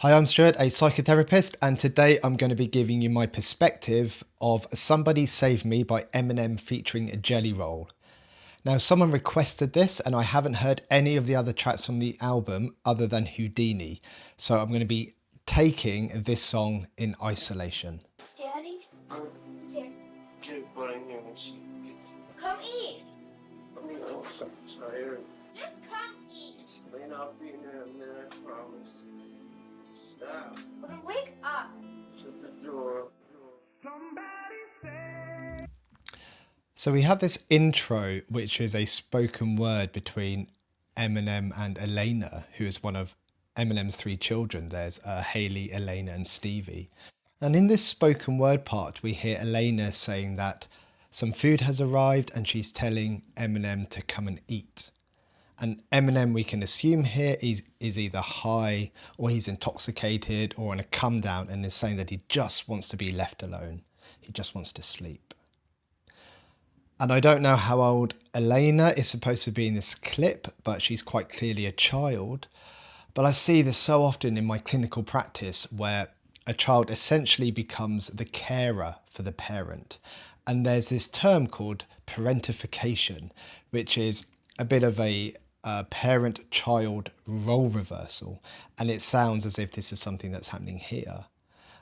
Hi, I'm Stuart, a psychotherapist, and today I'm going to be giving you my perspective of Somebody Save Me by Eminem featuring Jelly Roll. Now, someone requested this, and I haven't heard any of the other tracks from the album other than Houdini, so I'm going to be taking this song in isolation. Daddy? Daddy. Come eat. I'm so tired. Just come eat. May not be in there a minute, I promise. Stop. Well, then wake up. Shut the door. So we have this intro, which is a spoken word between Eminem and Elena, who is one of Eminem's three children. There's Haley, Elena, and Stevie. And in this spoken word part, we hear Elena saying that some food has arrived and she's telling Eminem to come and eat. And Eminem, we can assume here, is either high or he's intoxicated or on a come down and is saying that he just wants to be left alone. He just wants to sleep. And I don't know how old Elena is supposed to be in this clip, but she's quite clearly a child. But I see this so often in my clinical practice where a child essentially becomes the carer for the parent. And there's this term called parentification, which is a bit of a parent-child role reversal. And it sounds as if this is something that's happening here.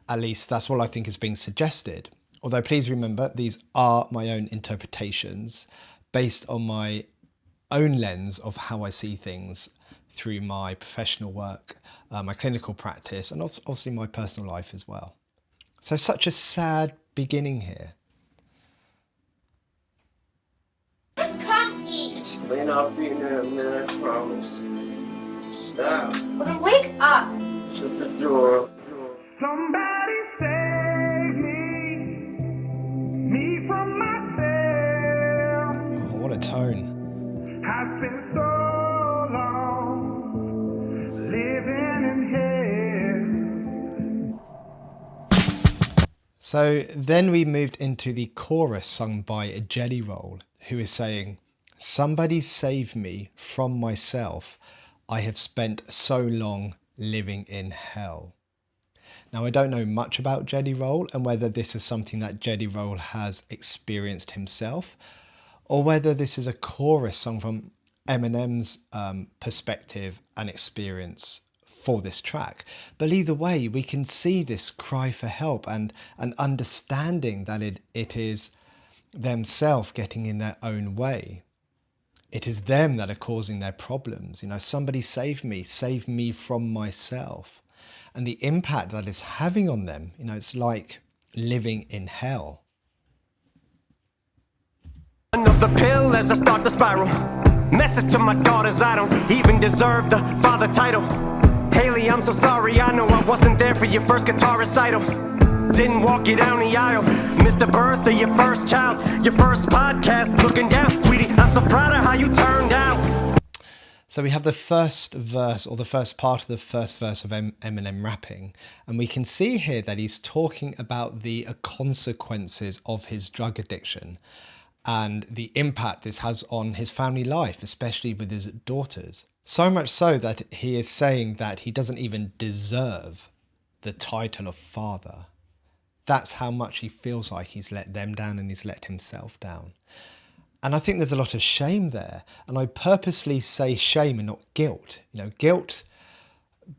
At least that's what I think is being suggested. Although please remember, these are my own interpretations based on my own lens of how I see things through my professional work, my clinical practice, and obviously my personal life as well. So such a sad beginning here. Just come eat. May not be in there a minute, I promise. Stop. Well, then wake up. Shut the door. Somebody save me from myself. Oh, what a tone. I've been so long living in hell. So then we moved into the chorus sung by Jelly Roll, who is saying, "Somebody save me from myself. I have spent so long living in hell." Now, I don't know much about Jelly Roll and whether this is something that Jelly Roll has experienced himself, or whether this is a chorus song from Eminem's perspective and experience for this track. But either way, we can see this cry for help and an understanding that it is themselves getting in their own way. It is them that are causing their problems. You know, somebody save me from myself. And the impact that is having on them, you know, it's like living in hell. Another pill as I start to spiral. Message to my daughters, I don't even deserve the father title. Haley, I'm so sorry, I know I wasn't there for your first guitar recital. Didn't walk you down the aisle. Missed the birth of your first child. Your first podcast, looking down. Sweetie, I'm so proud of how you turned out. So we have the first verse, or the first part of the first verse of Eminem rapping. And we can see here that he's talking about the consequences of his drug addiction and the impact this has on his family life, especially with his daughters. So much so that he is saying that he doesn't even deserve the title of father. That's how much he feels like he's let them down and he's let himself down. And I think there's a lot of shame there. And I purposely say shame and not guilt. You know, guilt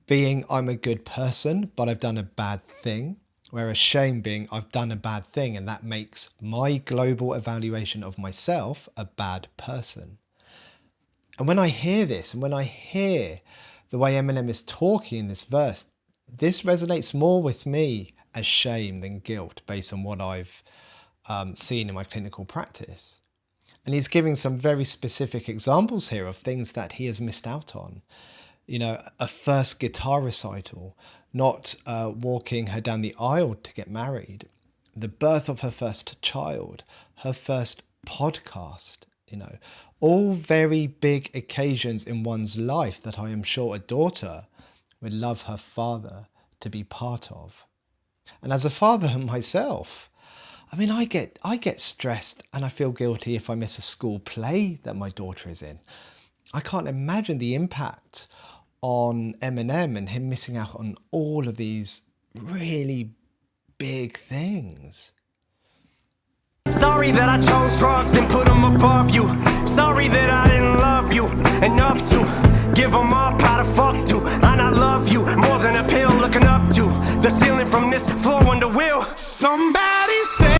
being I'm a good person, but I've done a bad thing. Whereas shame being I've done a bad thing and that makes my global evaluation of myself a bad person. And when I hear this, and when I hear the way Eminem is talking in this verse, this resonates more with me as shame than guilt based on what I've seen in my clinical practice. And he's giving some very specific examples here of things that he has missed out on. You know, a first guitar recital, not walking her down the aisle to get married, the birth of her first child, her first podcast, you know, all very big occasions in one's life that I am sure a daughter would love her father to be part of. And as a father myself, I mean, I get stressed and I feel guilty if I miss a school play that my daughter is in. I can't imagine the impact on Eminem and him missing out on all of these really big things. Sorry that I chose drugs and put them above you. Sorry that I didn't love you enough to give them up how to fuck to. And I love you more than a pill looking up to the ceiling from this floor under will. Somebody say.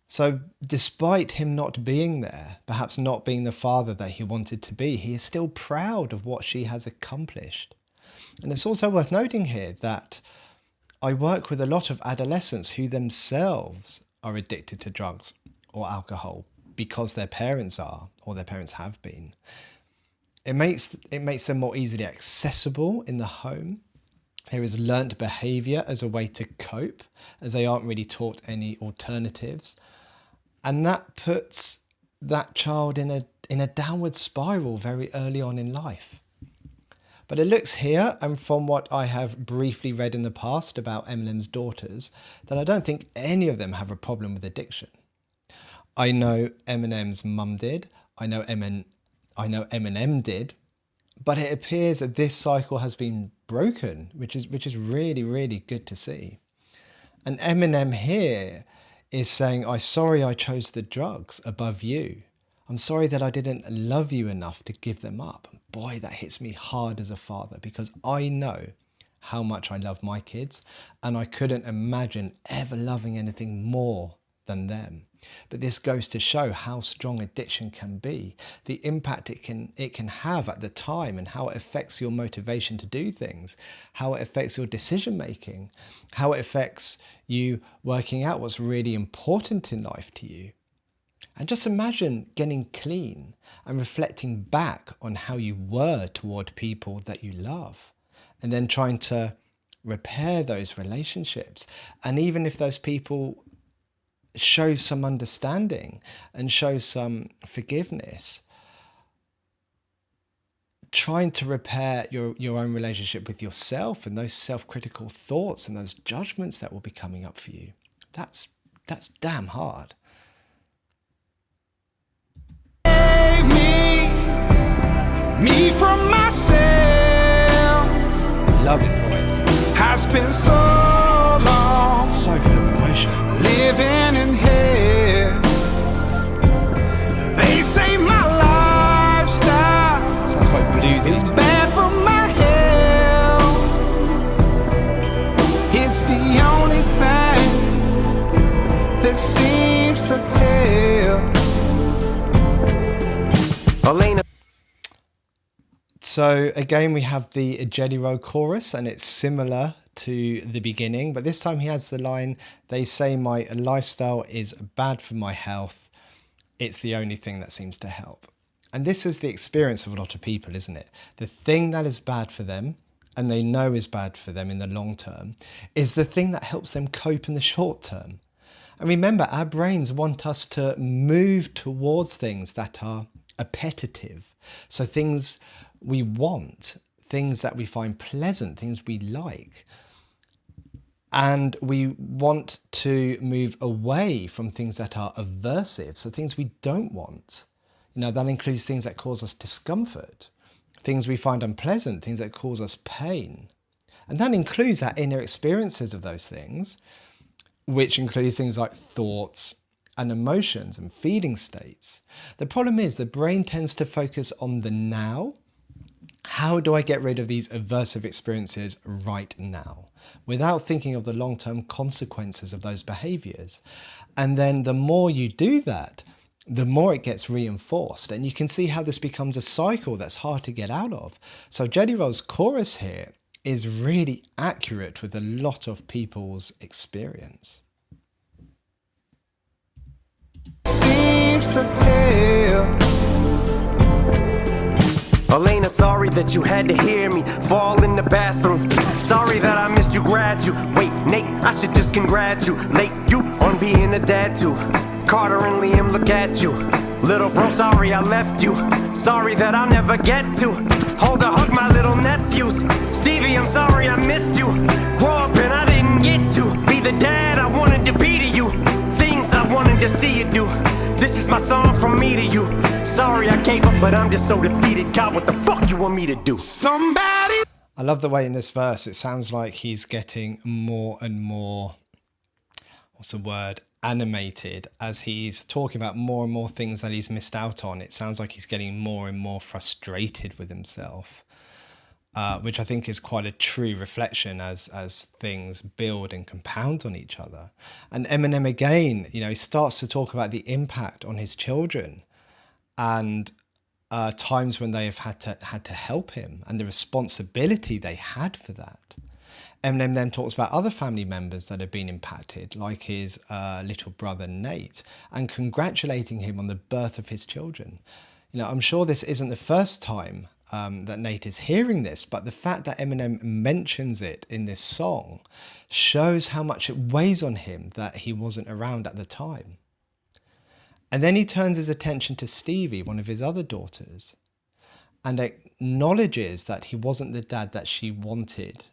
So despite him not being there, perhaps not being the father that he wanted to be, he is still proud of what she has accomplished. And it's also worth noting here that I work with a lot of adolescents who themselves are addicted to drugs or alcohol because their parents are, or their parents have been. It makes them more easily accessible in the home. There is learnt behaviour as a way to cope, as they aren't really taught any alternatives. And that puts that child in a downward spiral very early on in life. But it looks here, and from what I have briefly read in the past about Eminem's daughters, that I don't think any of them have a problem with addiction. I know Eminem's mum did. I know Eminem did. But it appears that this cycle has been broken, which is really, really good to see. And Eminem here is saying, I'm sorry I chose the drugs above you. I'm sorry that I didn't love you enough to give them up. Boy, that hits me hard as a father, because I know how much I love my kids and I couldn't imagine ever loving anything more than them. But this goes to show how strong addiction can be, the impact it can have at the time, and how it affects your motivation to do things, how it affects your decision making, how it affects you working out what's really important in life to you. And just imagine getting clean and reflecting back on how you were toward people that you love, and then trying to repair those relationships. And even if those people show some understanding and show some forgiveness, trying to repair your own relationship with yourself and those self-critical thoughts and those judgments that will be coming up for you, that's damn hard. Me from myself. Love his voice. Has been so long. So full of emotion. Living in hell. They say my lifestyle Sounds quite bluesy. is bad for my health. It's the only thing that seems to help. Elena. So again, we have the Jelly Roll chorus, and it's similar to the beginning, but this time he has the line, they say my lifestyle is bad for my health. It's the only thing that seems to help. And this is the experience of a lot of people, isn't it? The thing that is bad for them, and they know is bad for them in the long term, is the thing that helps them cope in the short term. And remember, our brains want us to move towards things that are appetitive. So things we want, things that we find pleasant, things we like. And we want to move away from things that are aversive, so things we don't want. You know, that includes things that cause us discomfort, things we find unpleasant, things that cause us pain. And that includes our inner experiences of those things, which includes things like thoughts and emotions and feeling states. The problem is the brain tends to focus on the now. How do I get rid of these aversive experiences right now, without thinking of the long-term consequences of those behaviors? And then the more you do that, the more it gets reinforced. And you can see how this becomes a cycle that's hard to get out of. So Jelly Roll's chorus here is really accurate with a lot of people's experience. Seems to help. Elena, sorry that you had to hear me fall in the bathroom. Sorry that I missed you graduate. Nate, I should just congratulate you on being a dad too. Carter and Liam, look at you. Little bro, sorry I left you. Sorry that I'll never get to hold or hug my little nephews. Stevie, I'm sorry I missed you. Grow up and I didn't get to be the dad I wanted to be to you. Things I wanted to see you do. This is my song from me to you. Sorry I gave up but I'm just so defeated. God, what the fuck you want me to do? Somebody. I love the way in this verse it sounds like he's getting more and more, what's the word, animated as he's talking about more and more things that he's missed out on. It sounds like he's getting more and more frustrated with himself, which I think is quite a true reflection as things build and compound on each other. And Eminem again, you know, he starts to talk about the impact on his children and times when they have had to help him and the responsibility they had for that. Eminem then talks about other family members that have been impacted, like his little brother Nate, and congratulating him on the birth of his children. You know, I'm sure this isn't the first time that Nate is hearing this, but the fact that Eminem mentions it in this song shows how much it weighs on him that he wasn't around at the time. And then he turns his attention to Stevie, one of his other daughters, and acknowledges that he wasn't the dad that she wanted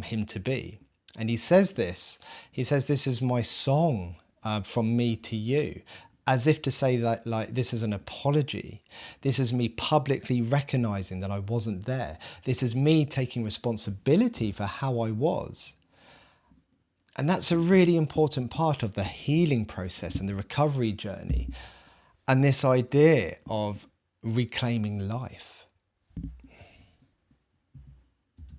him to be. And he says this is my song from me to you, as if to say that, like, this is an apology. This is me publicly recognizing that I wasn't there. This is me taking responsibility for how I was. And that's a really important part of the healing process and the recovery journey, and this idea of reclaiming life.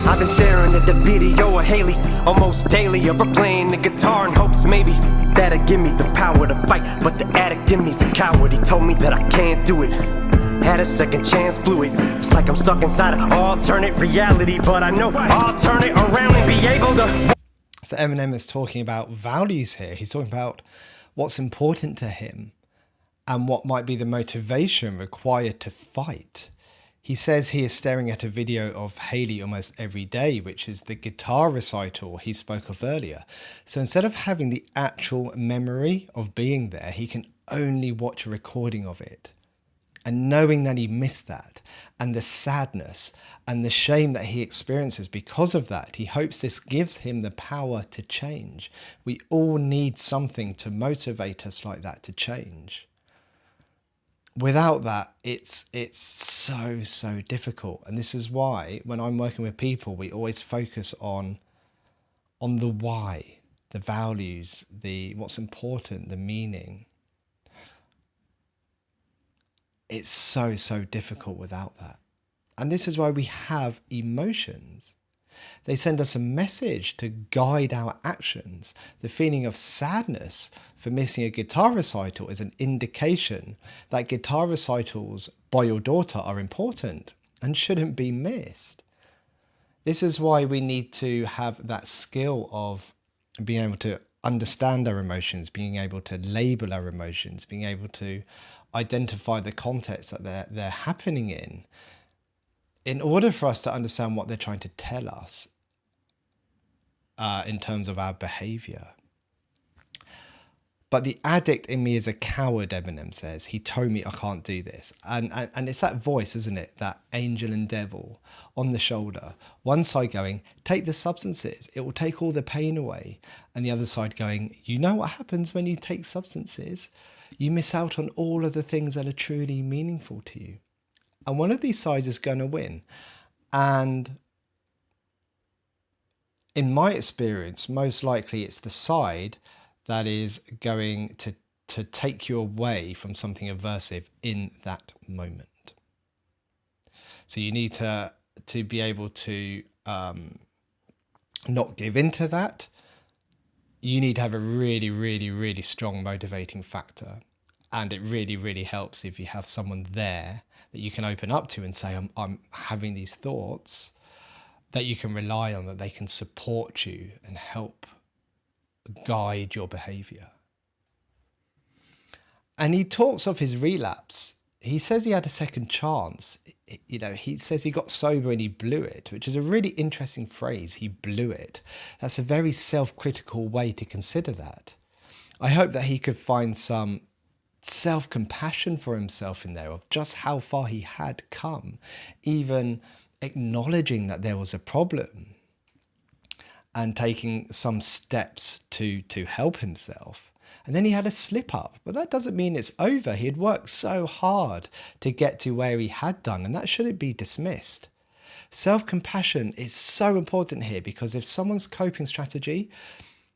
I've been staring at the video of Haley almost daily, of her playing the guitar in hopes maybe that'll give me the power to fight. But the addict in me's a coward, he told me that I can't do it. Had a second chance, blew it. It's like I'm stuck inside an alternate reality, but I know I'll turn it around and be able to. So Eminem is talking about values here. He's talking about what's important to him and what might be the motivation required to fight. He says he is staring at a video of Haley almost every day, which is the guitar recital he spoke of earlier. So instead of having the actual memory of being there, he can only watch a recording of it. And knowing that he missed that, and the sadness and the shame that he experiences because of that, he hopes this gives him the power to change. We all need something to motivate us like that to change. Without that, it's so difficult. And this is why when I'm working with people, we always focus on the why, the values, the what's important, the meaning. It's so difficult without that. And this is why we have emotions. They send us a message to guide our actions. The feeling of sadness for missing a guitar recital is an indication that guitar recitals by your daughter are important and shouldn't be missed. This is why we need to have that skill of being able to understand our emotions, being able to label our emotions, being able to identify the context that they're happening in order for us to understand what they're trying to tell us in terms of our behavior. But the addict in me is a coward, Eminem says. He told me I can't do this. And it's that voice, isn't it? That angel and devil on the shoulder. One side going, take the substances. It will take all the pain away. And the other side going, you know what happens when you take substances? You miss out on all of the things that are truly meaningful to you. And one of these sides is going to win. And in my experience, most likely it's the side that is going to take you away from something aversive in that moment. So you need to be able to not give into that. You need to have a really strong motivating factor. And it really helps if you have someone there that you can open up to and say, I'm having these thoughts, that you can rely on, that they can support you and help guide your behavior. And he talks of his relapse. He says he had a second chance. You know, he says he got sober and he blew it, which is a really interesting phrase. He blew it. That's a very self-critical way to consider that. I hope that he could find some self-compassion for himself in there of just how far he had come, even acknowledging that there was a problem and taking some steps to help himself. And then he had a slip up, but that doesn't mean it's over. He had worked so hard to get to where he had done, and that shouldn't be dismissed. Self-compassion is so important here, because if someone's coping strategy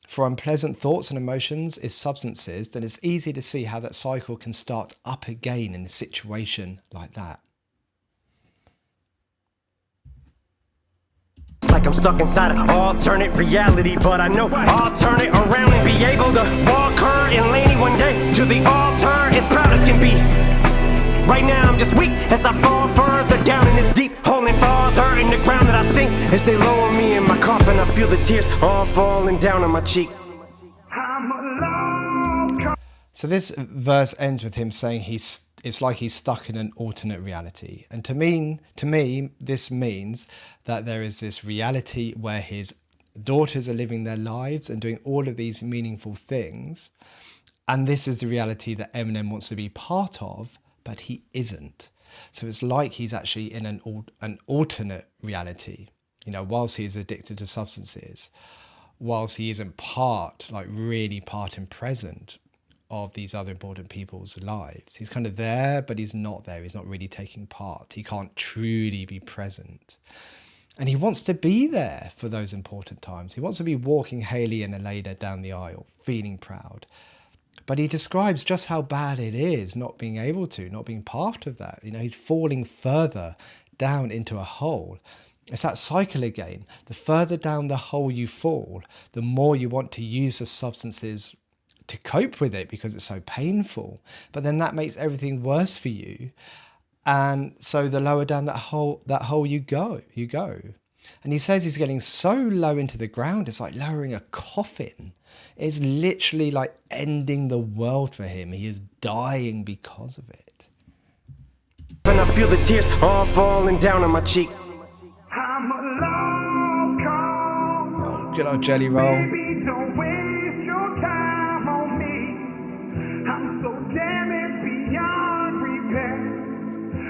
for unpleasant thoughts and emotions is substances, then it's easy to see how that cycle can start up again in a situation like that. It's like I'm stuck inside an alternate reality, but I know I'll turn it around and be able to walk her and Laney one day to the altar as proud as can be. Right now I'm just weak as I fall further down in this deep hole and farther in the ground that I sink. As they lower me in my coffin, I feel the tears all falling down on my cheek. I'm alone. So this verse ends with him saying it's like he's stuck in an alternate reality. And to me, this means that there is this reality where his daughters are living their lives and doing all of these meaningful things. And this is the reality that Eminem wants to be part of, but he isn't. So it's like he's actually in an alternate reality, whilst he's addicted to substances, whilst he isn't really part and present of these other important people's lives. He's kind of there, but he's not there. He's not really taking part. He can't truly be present. And he wants to be there for those important times. He wants to be walking Haley and Elena down the aisle, feeling proud. But he describes just how bad it is not being able to, not being part of that. He's falling further down into a hole. It's that cycle again. The further down the hole you fall, the more you want to use the substances to cope with it because it's so painful. But then that makes everything worse for you. And so the lower down that hole you go. And he says he's getting so low into the ground, it's like lowering a coffin. It's literally like ending the world for him. He is dying because of it. And I feel the tears all falling down on my cheek. I'm alone. Oh, good old Jelly Roll. Baby, don't waste your time on me. I'm so damaged beyond repair.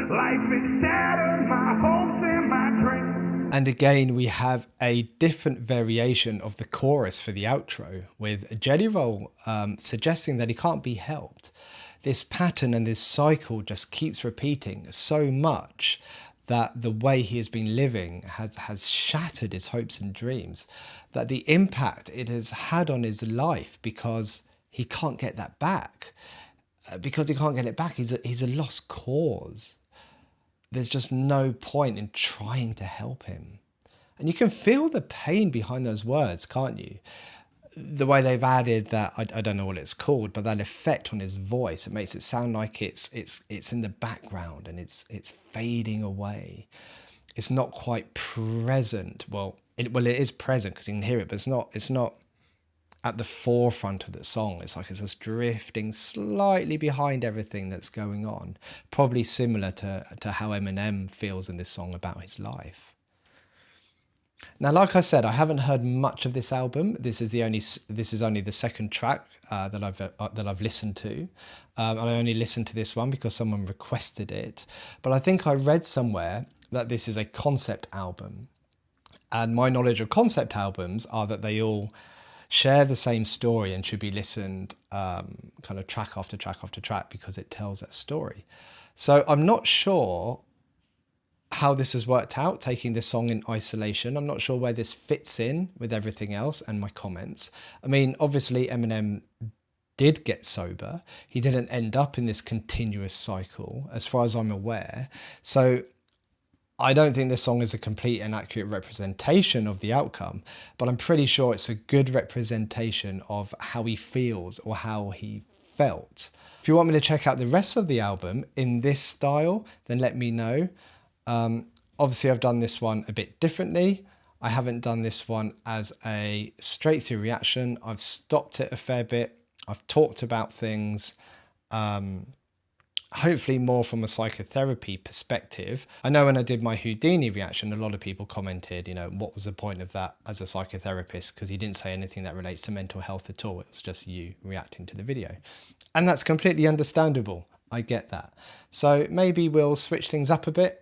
Life is shattered, my hopes and my dreams. And again, we have a different variation of the chorus for the outro, with Jelly Roll suggesting that he can't be helped. This pattern and this cycle just keeps repeating so much that the way he has been living has shattered his hopes and dreams, that the impact it has had on his life, because he can't get that back. Because he can't get it back, he's a lost cause. There's just no point in trying to help him. And you can feel the pain behind those words, can't you? The way they've added that, I don't know what it's called, but that effect on his voice, it makes it sound like it's in the background and it's fading away. It's not quite present. Well, it is present because you can hear it, but it's not at the forefront of the song. It's like it's just drifting slightly behind everything that's going on. Probably similar to how Eminem feels in this song about his life. Now, like I said, I haven't heard much of this album. This is only the second track that I've listened to, and I only listened to this one because someone requested it. But I think I read somewhere that this is a concept album, and my knowledge of concept albums are that they all share the same story and should be listened kind of track after track after track because it tells that story. So I'm not sure how this has worked out, taking this song in isolation. I'm not sure where this fits in with everything else and my comments. I mean, obviously Eminem did get sober. He didn't end up in this continuous cycle, as far as I'm aware. So I don't think this song is a complete and accurate representation of the outcome, but I'm pretty sure it's a good representation of how he feels or how he felt. If you want me to check out the rest of the album in this style, then let me know. Obviously, I've done this one a bit differently. I haven't done this one as a straight through reaction. I've stopped it a fair bit. I've talked about things. Hopefully more from a psychotherapy perspective. I know when I did my Houdini reaction, a lot of people commented, what was the point of that as a psychotherapist? Because you didn't say anything that relates to mental health at all. It was just you reacting to the video. And that's completely understandable. I get that. So maybe we'll switch things up a bit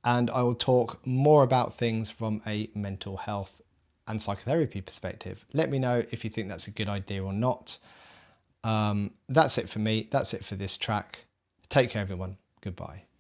and I will talk more about things from a mental health and psychotherapy perspective. Let me know if you think that's a good idea or not. That's it for me. That's it for this track. Take care, everyone. Goodbye.